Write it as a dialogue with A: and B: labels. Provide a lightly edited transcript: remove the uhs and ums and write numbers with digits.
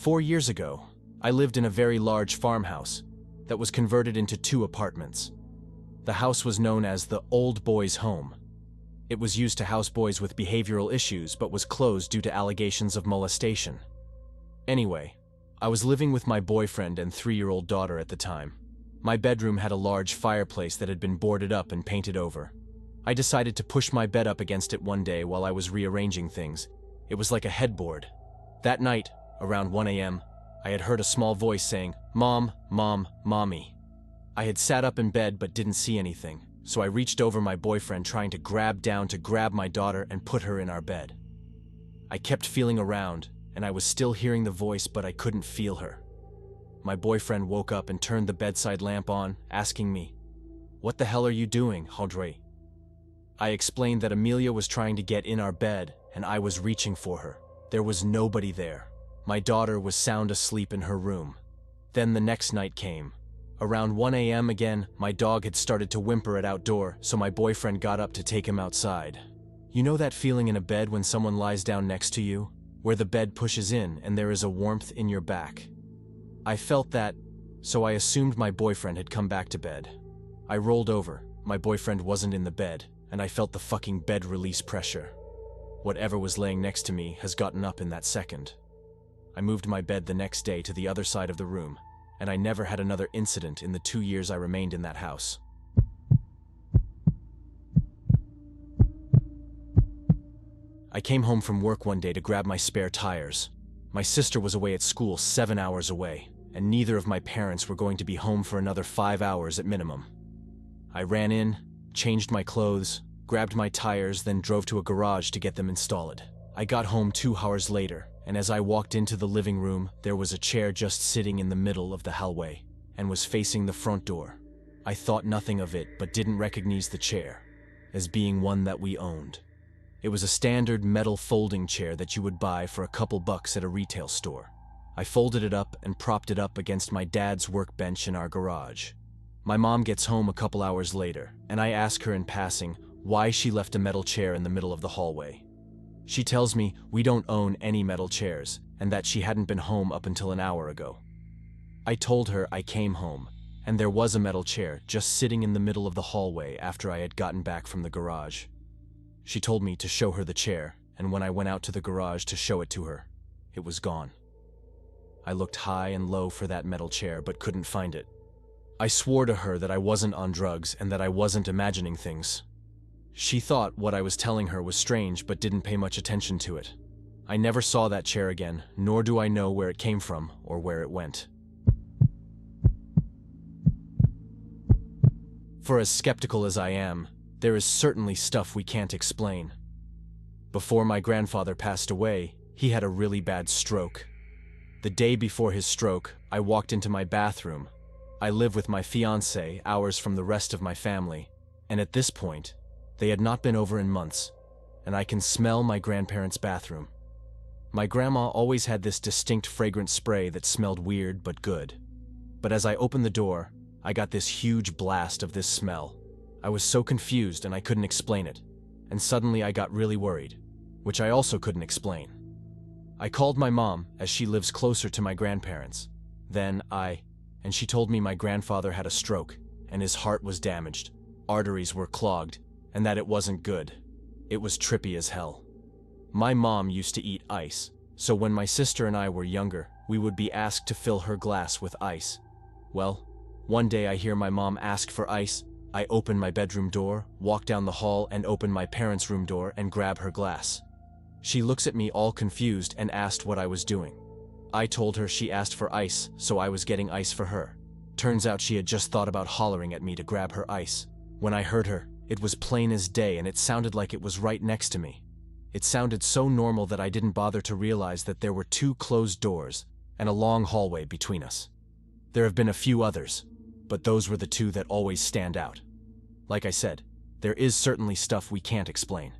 A: 4 years ago, I lived in a very large farmhouse that was converted into 2 apartments. The house was known as the Old Boys' Home. It was used to house boys with behavioral issues but was closed due to allegations of molestation. Anyway, I was living with my boyfriend and 3-year-old daughter at the time. My bedroom had a large fireplace that had been boarded up and painted over. I decided to push my bed up against it one day while I was rearranging things. It was like a headboard. That night, around 1 a.m., I had heard a small voice saying, "Mom, Mom, Mommy." I had sat up in bed but didn't see anything, so I reached over my boyfriend trying to grab my daughter and put her in our bed. I kept feeling around, and I was still hearing the voice but I couldn't feel her. My boyfriend woke up and turned the bedside lamp on, asking me, "What the hell are you doing, Audrey?" I explained that Amelia was trying to get in our bed and I was reaching for her. There was nobody there. My daughter was sound asleep in her room. Then the next night came. Around 1 a.m. again, my dog had started to whimper at outdoor, so my boyfriend got up to take him outside. You know that feeling in a bed when someone lies down next to you, where the bed pushes in and there is a warmth in your back? I felt that, so I assumed my boyfriend had come back to bed. I rolled over, my boyfriend wasn't in the bed, and I felt the fucking bed release pressure. Whatever was laying next to me has gotten up in that second. I moved my bed the next day to the other side of the room, and I never had another incident in the 2 years I remained in that house. I came home from work one day to grab my spare tires. My sister was away at school 7 hours away, and neither of my parents were going to be home for another 5 hours at minimum. I ran in, changed my clothes, grabbed my tires, then drove to a garage to get them installed. I got home 2 hours later, and as I walked into the living room, there was a chair just sitting in the middle of the hallway and was facing the front door. I thought nothing of it, but didn't recognize the chair as being one that we owned. It was a standard metal folding chair that you would buy for a couple bucks at a retail store. I folded it up and propped it up against my dad's workbench in our garage. My mom gets home a couple hours later, and I ask her in passing why she left a metal chair in the middle of the hallway. She tells me we don't own any metal chairs, and that she hadn't been home up until an hour ago. I told her I came home, and there was a metal chair just sitting in the middle of the hallway after I had gotten back from the garage. She told me to show her the chair, and when I went out to the garage to show it to her, it was gone. I looked high and low for that metal chair but couldn't find it. I swore to her that I wasn't on drugs and that I wasn't imagining things. She thought what I was telling her was strange but didn't pay much attention to it. I never saw that chair again, nor do I know where it came from or where it went. For as skeptical as I am, there is certainly stuff we can't explain. Before my grandfather passed away, he had a really bad stroke. The day before his stroke, I walked into my bathroom. I live with my fiancée, hours from the rest of my family, and at this point, they had not been over in months, and I can smell my grandparents' bathroom. My grandma always had this distinct fragrant spray that smelled weird but good. But as I opened the door, I got this huge blast of this smell. I was so confused and I couldn't explain it, and suddenly I got really worried, which I also couldn't explain. I called my mom, as she lives closer to my grandparents. And she told me my grandfather had a stroke, and his heart was damaged, arteries were clogged, and that it wasn't good. It was trippy as hell. My mom used to eat ice, so when my sister and I were younger, we would be asked to fill her glass with ice. Well, one day I hear my mom ask for ice. I open my bedroom door, walk down the hall, and open my parents' room door and grab her glass. She looks at me all confused and asked what I was doing. I told her she asked for ice, so I was getting ice for her. Turns out she had just thought about hollering at me to grab her ice. When I heard her, it was plain as day and it sounded like it was right next to me. It sounded so normal that I didn't bother to realize that there were 2 closed doors and a long hallway between us. There have been a few others, but those were the 2 that always stand out. Like I said, there is certainly stuff we can't explain.